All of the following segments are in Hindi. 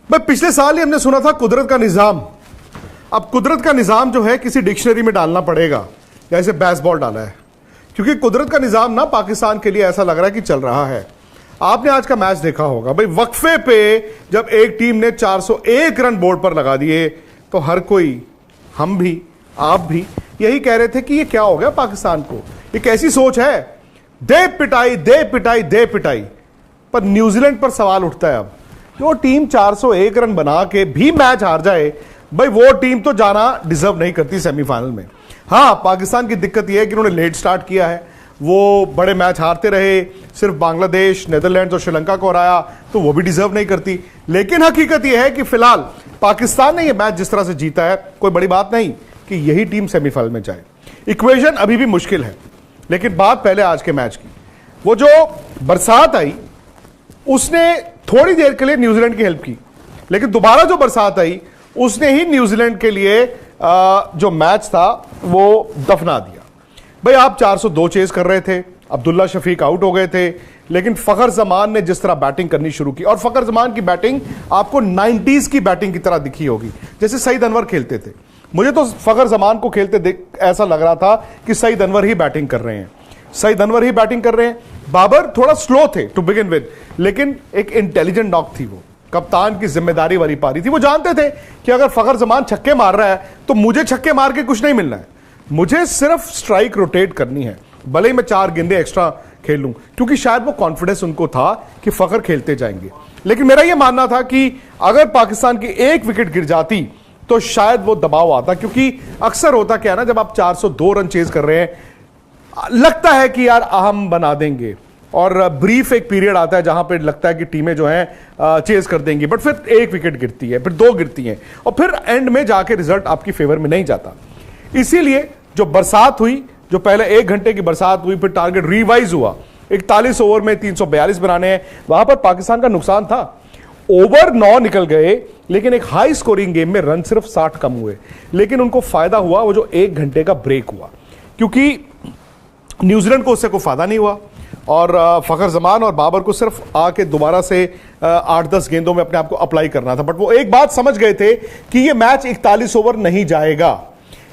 भाई पिछले साल ही हमने सुना था कुदरत का निजाम। अब कुदरत का निजाम जो है किसी डिक्शनरी में डालना पड़ेगा, जैसे बेसबॉल डाला है, क्योंकि कुदरत का निजाम ना पाकिस्तान के लिए ऐसा लग रहा है कि चल रहा है। आपने आज का मैच देखा होगा भाई, वक्फे पे जब एक टीम ने 401 रन बोर्ड पर लगा दिए तो हर कोई, हम भी आप भी यही कह रहे थे कि ये क्या हो गया पाकिस्तान को, ये कैसी सोच है, दे पिटाई दे पिटाई दे पिटाई। पर न्यूजीलैंड पर सवाल उठता है अब, जो टीम 401 रन बना के भी मैच हार जाए, भाई वो टीम तो जाना डिजर्व नहीं करती सेमीफाइनल में। हाँ, पाकिस्तान की दिक्कत यह है कि उन्होंने लेट स्टार्ट किया है, वो बड़े मैच हारते रहे, सिर्फ बांग्लादेश, नेदरलैंड्स और श्रीलंका को हराया, तो वो भी डिजर्व नहीं करती। लेकिन हकीकत यह है कि फिलहाल पाकिस्तान ने यह मैच जिस तरह से जीता है, कोई बड़ी बात नहीं कि यही टीम सेमीफाइनल में जाए। इक्वेशन अभी भी मुश्किल है, लेकिन बात पहले आज के मैच की। वो जो बरसात आई उसने थोड़ी देर के लिए न्यूजीलैंड की हेल्प की, लेकिन दोबारा जो बरसात आई उसने ही न्यूजीलैंड के लिए जो मैच था वो दफना दिया। भाई आप 402 चेज कर रहे थे, अब्दुल्ला शफीक आउट हो गए थे, लेकिन फखर जमान ने जिस तरह बैटिंग करनी शुरू की, और फखर जमान की बैटिंग आपको 90s की बैटिंग की तरह दिखी होगी, जैसे सईद अनवर खेलते थे। मुझे तो फखर जमान को खेलते देख ऐसा लग रहा था कि सईद अनवर ही बैटिंग कर रहे हैं, सईद अनवर ही बैटिंग कर रहे हैं। बाबर थोड़ा स्लो थे टू बिगिन विद, लेकिन एक इंटेलिजेंट नॉक थी, वो कप्तान की जिम्मेदारी वाली पारी थी। वो जानते थे कि अगर फखर जमान छक्के मार रहा है तो मुझे छक्के मार के कुछ नहीं मिलना है, मुझे सिर्फ स्ट्राइक रोटेट करनी है, भले ही मैं 4 गेंदे एक्स्ट्रा खेल लूं, क्योंकि शायद वो कॉन्फिडेंस उनको था कि फखर खेलते जाएंगे। लेकिन मेरा यह मानना था कि अगर पाकिस्तान की एक विकेट गिर जाती तो शायद वो दबाव आता, क्योंकि अक्सर होता क्या है ना, जब आप 402 रन चेज कर रहे हैं, लगता है कि यार हम बना देंगे, और ब्रीफ एक पीरियड आता है जहां पे लगता है कि टीमें जो हैं चेज कर देंगी, बट फिर एक विकेट गिरती है, फिर 2 गिरती हैं, और फिर एंड में जाके रिजल्ट आपकी फेवर में नहीं जाता। इसीलिए जो बरसात हुई, जो पहले 1 घंटे की बरसात हुई, फिर टारगेट रिवाइज हुआ, 41 ओवर में 342 बनाने हैं, वहां पर पाकिस्तान का नुकसान था। ओवर 9 निकल गए, लेकिन एक हाई स्कोरिंग गेम में रन सिर्फ 60 कम हुए, लेकिन उनको फायदा हुआ वो जो 1 घंटे का ब्रेक हुआ, क्योंकि न्यूजीलैंड को उससे कोई फायदा नहीं हुआ, और फखर जमान और बाबर को सिर्फ आके दोबारा से 8-10 गेंदों में अपने आप को अप्लाई करना था। बट वो एक बात समझ गए थे कि ये मैच 41 ओवर नहीं जाएगा।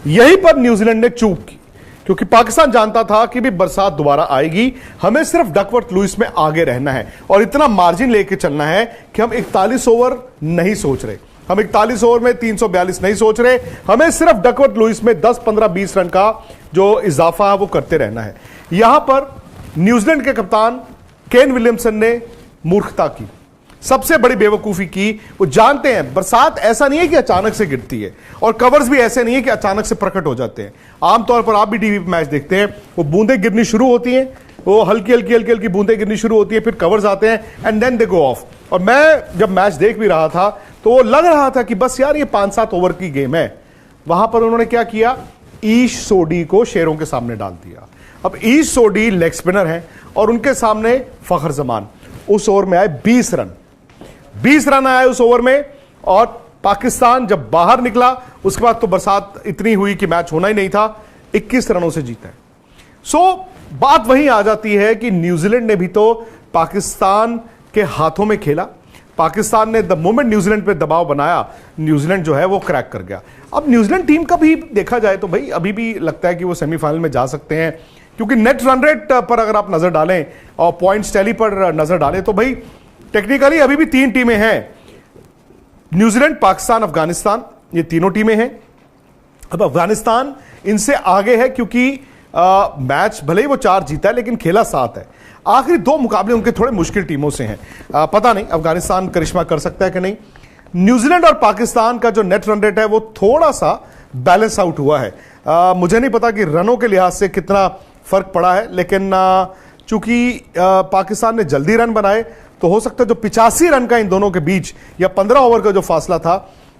यहीं पर न्यूजीलैंड ने चूक की, क्योंकि पाकिस्तान जानता था कि भी बरसात दोबारा आएगी, हमें सिर्फ डकवर्थ लुइस में आगे रहना है और इतना मार्जिन लेके चलना है कि हम 41 ओवर नहीं सोच रहे, हम 41 ओवर में 342 नहीं सोच रहे, हमें सिर्फ डकवर्थ लुइस में 10, 15, 20 रन का जो इजाफा है वो करते रहना है। यहां पर न्यूजीलैंड के कप्तान केन विलियमसन ने मूर्खता की, सबसे बड़ी बेवकूफी की। वो जानते हैं बरसात ऐसा नहीं है कि अचानक से गिरती है, और कवर्स भी ऐसे नहीं है कि अचानक से प्रकट हो जाते हैं। आमतौर पर आप भी टीवी पे मैच देखते हैं, वो बूंदें गिरनी शुरू होती हैं, वो हल्की हल्की हल्की हल्की बूंदें गिरनी शुरू होती है, फिर कवर्स आते हैं and then they go off. और मैं जब मैच देख भी रहा था तो वो लग रहा था कि बस यार ये 5-7 ओवर की गेम है। वहां पर उन्होंने क्या किया, ईश सोडी को शेरों के सामने डाल दिया। अब ईश सोडी लेग स्पिनर हैं और उनके सामने फखर जमान। उस ओवर में आए 20 रन, 20 रन आए उस ओवर में, और पाकिस्तान जब बाहर निकला उसके बाद तो बरसात इतनी हुई कि मैच होना ही नहीं था, 21 रनों से जीता है। सो बात वहीं आ जाती है कि न्यूजीलैंड ने भी तो पाकिस्तान के हाथों में खेला, पाकिस्तान ने द मोमेंट न्यूजीलैंड पे दबाव बनाया, न्यूजीलैंड जो है वो क्रैक कर गया। अब न्यूजीलैंड टीम का भी देखा जाए तो भाई अभी भी लगता है कि वो सेमीफाइनल में जा सकते हैं, क्योंकि नेट रन रेट पर अगर आप नजर डालें और पॉइंट्स टैली पर नजर डालें तो भाई टेक्निकली अभी भी 3 टीमें हैं, न्यूजीलैंड, पाकिस्तान, अफगानिस्तान, ये तीनों टीमें हैं। अब अफगानिस्तान इनसे आगे है, क्योंकि मैच भले ही वो 4 जीता है लेकिन खेला 7 है। आखिरी 2 मुकाबले उनके थोड़े मुश्किल टीमों से हैं। पता नहीं अफगानिस्तान करिश्मा कर सकता है कि नहीं। न्यूजीलैंड और पाकिस्तान का जो नेट रन रेट है वो थोड़ा सा बैलेंस आउट हुआ है। मुझे नहीं पता कि रनों के लिहाज से कितना फर्क पड़ा है, लेकिन चूंकि पाकिस्तान ने जल्दी रन बनाए तो हो सकता है जो 85 रन का इन दोनों के बीच या 15 ओवर का जो फासला था,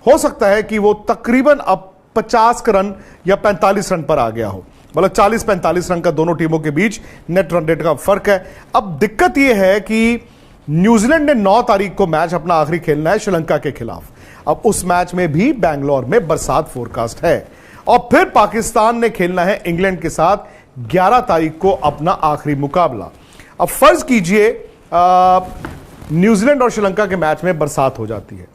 हो सकता है कि वो तकरीबन अब 50 रन या 45 रन पर आ गया हो, मतलब 40-45 रन का दोनों टीमों के बीच नेट रन रेट का फर्क है। अब दिक्कत यह है कि न्यूजीलैंड ने 9 तारीख को मैच अपना आखिरी खेलना है श्रीलंका के खिलाफ। अब उस मैच में भी बैंगलोर में बरसात फोरकास्ट है, और फिर पाकिस्तान ने खेलना है इंग्लैंड के साथ 11 तारीख को अपना आखिरी मुकाबला। अब फर्ज कीजिए न्यूजीलैंड और श्रीलंका के मैच में बरसात हो जाती है,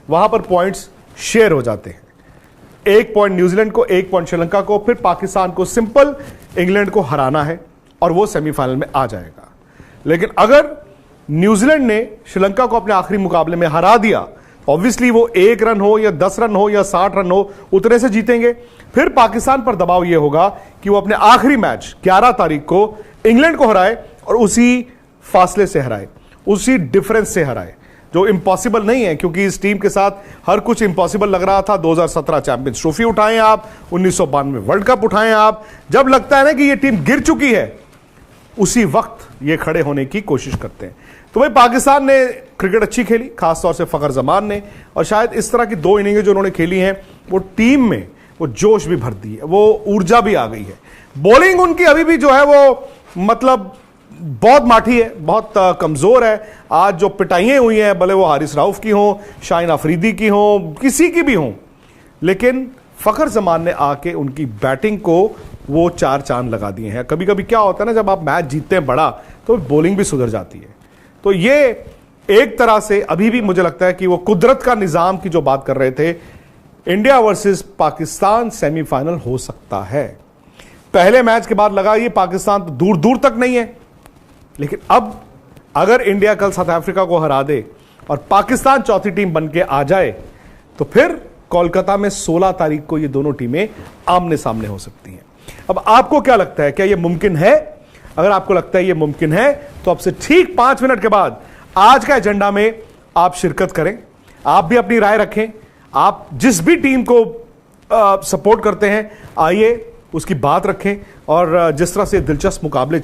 वहां पर पॉइंट्स शेयर हो जाते हैं। 1 पॉइंट न्यूजीलैंड को, 1 पॉइंट श्रीलंका को, फिर पाकिस्तान को सिंपल इंग्लैंड को हराना है और वो सेमीफाइनल में आ जाएगा। लेकिन अगर न्यूजीलैंड ने श्रीलंका को अपने आखिरी मुकाबले में हरा दिया, ऑब्वियसली वो 1 रन हो या 10 रन हो या 60 रन हो, उतने से जीतेंगे। फिर पाकिस्तान पर दबाव यह होगा कि वो अपने आखिरी मैच 11 तारीख को इंग्लैंड को हराए और उसी फासले से हराए, उसी डिफरेंस से हराए, जो इम्पॉसिबल नहीं है, क्योंकि इस टीम के साथ हर कुछ इम्पॉसिबल लग रहा था। 2017 चैंपियंस ट्रॉफी उठाएं आप, 1992 वर्ल्ड कप उठाएं आप, जब लगता है ना कि ये टीम गिर चुकी है, उसी वक्त ये खड़े होने की कोशिश करते हैं। तो भाई पाकिस्तान ने क्रिकेट अच्छी खेली, खासतौर से फखर जमान ने, और शायद इस तरह की 2 इनिंगें जो उन्होंने खेली हैं वो टीम में वो जोश भी भर दी है, वो ऊर्जा भी आ गई है। बॉलिंग उनकी अभी भी जो है वो मतलब बहुत माठी है, बहुत कमजोर है। आज जो पिटाइयां हुई हैं, भले वो हारिस राउफ की हों, शाहीन अफरीदी की हों, किसी की भी हों, लेकिन फखर जमान ने आके उनकी बैटिंग को वो 4 चांद लगा दिए हैं। कभी कभी क्या होता है ना, जब आप मैच जीतते हैं बड़ा, तो बॉलिंग भी सुधर जाती है। तो ये एक तरह से अभी भी मुझे लगता है कि वो कुदरत का निजाम की जो बात कर रहे थे, इंडिया वर्सेस पाकिस्तान सेमीफाइनल हो सकता है। पहले मैच के बाद लगा ये पाकिस्तान तो दूर दूर तक नहीं है, लेकिन अब अगर इंडिया कल साउथ अफ्रीका को हरा दे और पाकिस्तान चौथी टीम बन के आ जाए, तो फिर कोलकाता में 16 तारीख को ये दोनों टीमें आमने सामने हो सकती हैं। अब आपको क्या लगता है, क्या यह मुमकिन है? अगर आपको लगता है यह मुमकिन है, तो अब से ठीक 5 मिनट के बाद आज का एजेंडा में आप शिरकत करें, आप भी अपनी राय रखें। आप जिस भी टीम को सपोर्ट करते हैं, आइए उसकी बात रखें, और जिस तरह से दिलचस्प मुकाबले